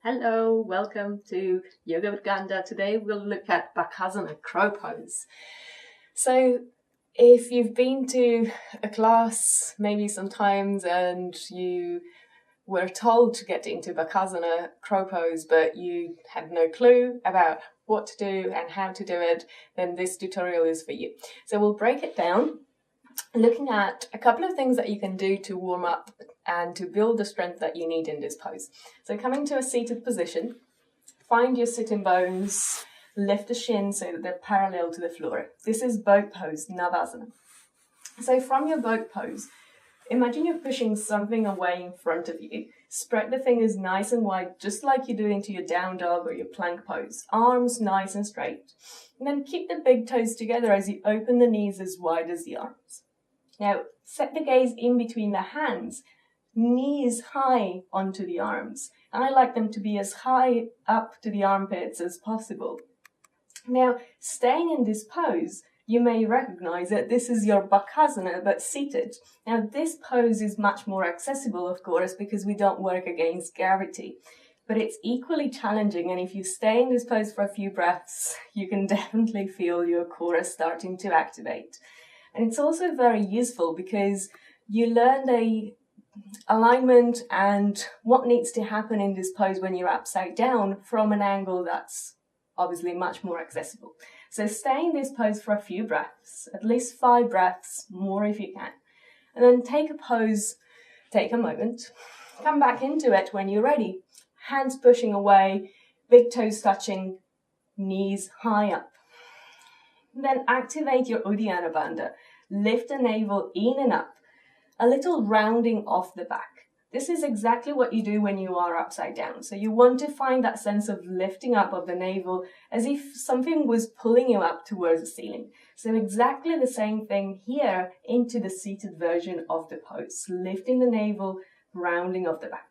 Hello, welcome to Yoga with Ganda. Today we'll look at Bakasana, crow pose. So if you've been to a class maybe sometimes and you were told to get into Bakasana, crow pose, but you had no clue about what to do and how to do it, then this tutorial is for you. So we'll break it down, looking at a couple of things that you can do to warm up and to build the strength that you need in this pose. So coming to a seated position, find your sitting bones, lift the shins so that they're parallel to the floor. This is boat pose, Navasana. So from your boat pose, imagine you're pushing something away in front of you. Spread the fingers nice and wide, just like you do into your down dog or your plank pose. Arms nice and straight. And then keep the big toes together as you open the knees as wide as the arms. Now, set the gaze in between the hands, knees high onto the arms. And I like them to be as high up to the armpits as possible. Now, staying in this pose, you may recognize that this is your Bakasana, but seated. Now, this pose is much more accessible, of course, because we don't work against gravity. But it's equally challenging, and if you stay in this pose for a few breaths, you can definitely feel your core starting to activate. And it's also very useful because you learn the alignment and what needs to happen in this pose when you're upside down from an angle that's obviously much more accessible. So stay in this pose for a few breaths, at least 5 breaths, more if you can. And then take a pose, take a moment, come back into it when you're ready. Hands pushing away, big toes touching, knees high up. Then activate your Uddiyana Bandha. Lift the navel in and up. A little rounding off the back. This is exactly what you do when you are upside down. So you want to find that sense of lifting up of the navel as if something was pulling you up towards the ceiling. So exactly the same thing here into the seated version of the pose. Lifting the navel, rounding off the back.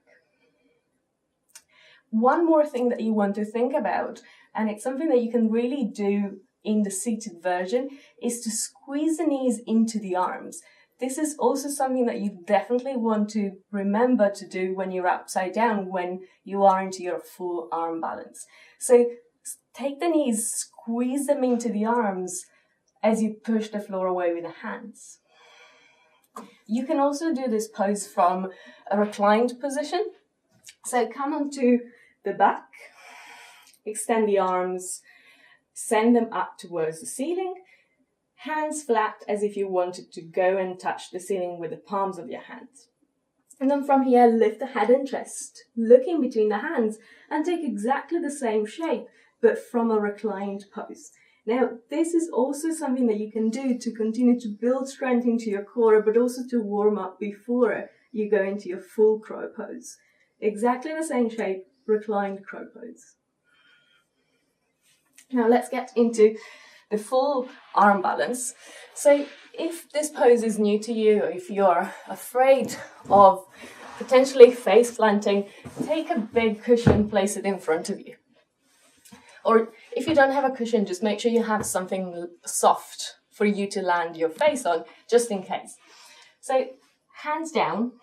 One more thing that you want to think about, and it's something that you can really do in the seated version, is to squeeze the knees into the arms. This is also something that you definitely want to remember to do when you're upside down, when you are into your full arm balance. So take the knees, squeeze them into the arms as you push the floor away with the hands. You can also do this pose from a reclined position. So come onto the back, extend the arms, send them up towards the ceiling, hands flat as if you wanted to go and touch the ceiling with the palms of your hands. And then from here, lift the head and chest, looking between the hands, and take exactly the same shape, but from a reclined pose. Now, this is also something that you can do to continue to build strength into your core, but also to warm up before you go into your full crow pose. Exactly the same shape, reclined crow pose. Now let's get into the full arm balance. So if this pose is new to you, or if you're afraid of potentially face planting, take a big cushion, place it in front of you. Or if you don't have a cushion, just make sure you have something soft for you to land your face on, just in case. So hands down,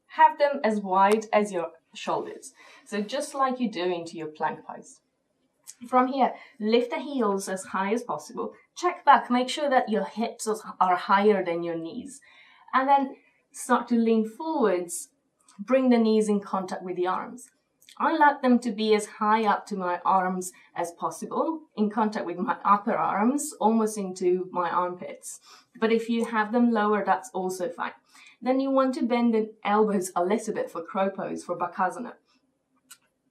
have them as wide as your shoulders. So just like you do into your plank pose. From here, lift the heels as high as possible. Check back, make sure that your hips are higher than your knees. And then start to lean forwards, bring the knees in contact with the arms. I like them to be as high up to my arms as possible, in contact with my upper arms, almost into my armpits. But if you have them lower, that's also fine. Then you want to bend the elbows a little bit for crow pose, for Bakasana.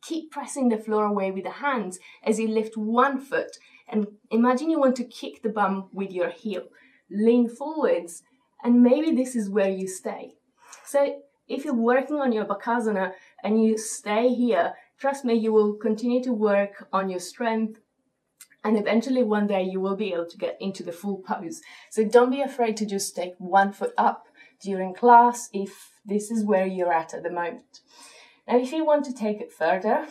Keep pressing the floor away with the hands as you lift one foot, and imagine you want to kick the bum with your heel. Lean forwards, and maybe this is where you stay. So if you're working on your Bakasana and you stay here, trust me, you will continue to work on your strength, and eventually one day you will be able to get into the full pose. So don't be afraid to just take 1 foot up during class if this is where you're at the moment. Now, if you want to take it further,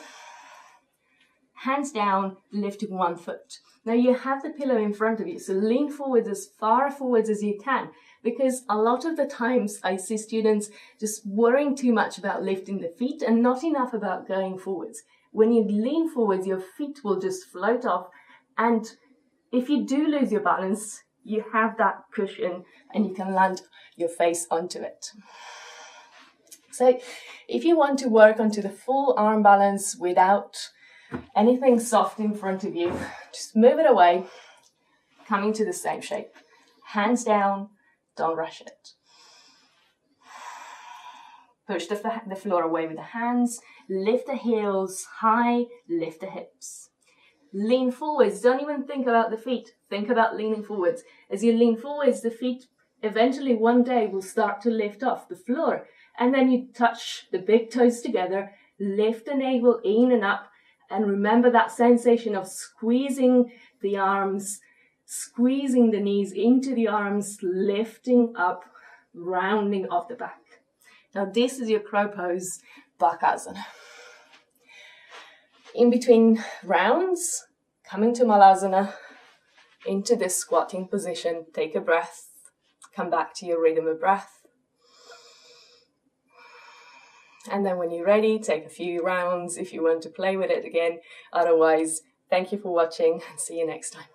hands down, lifting 1 foot. Now, you have the pillow in front of you, so lean forwards as far forwards as you can, because a lot of the times I see students just worrying too much about lifting the feet and not enough about going forwards. When you lean forwards, your feet will just float off, and if you do lose your balance, you have that cushion and you can land your face onto it. So if you want to work onto the full arm balance without anything soft in front of you, just move it away, coming to the same shape. Hands down, don't rush it. Push the floor away with the hands, lift the heels high, lift the hips. Lean forwards, don't even think about the feet, think about leaning forwards. As you lean forwards, the feet eventually one day will start to lift off the floor, and then you touch the big toes together, lift the navel in and up, and remember that sensation of squeezing the arms, squeezing the knees into the arms, lifting up, rounding off the back. Now this is your crow pose, Bakasana. In between rounds, coming to Malasana, into this squatting position, take a breath, come back to your rhythm of breath. And then when you're ready, take a few rounds if you want to play with it again. Otherwise, thank you for watching and see you next time.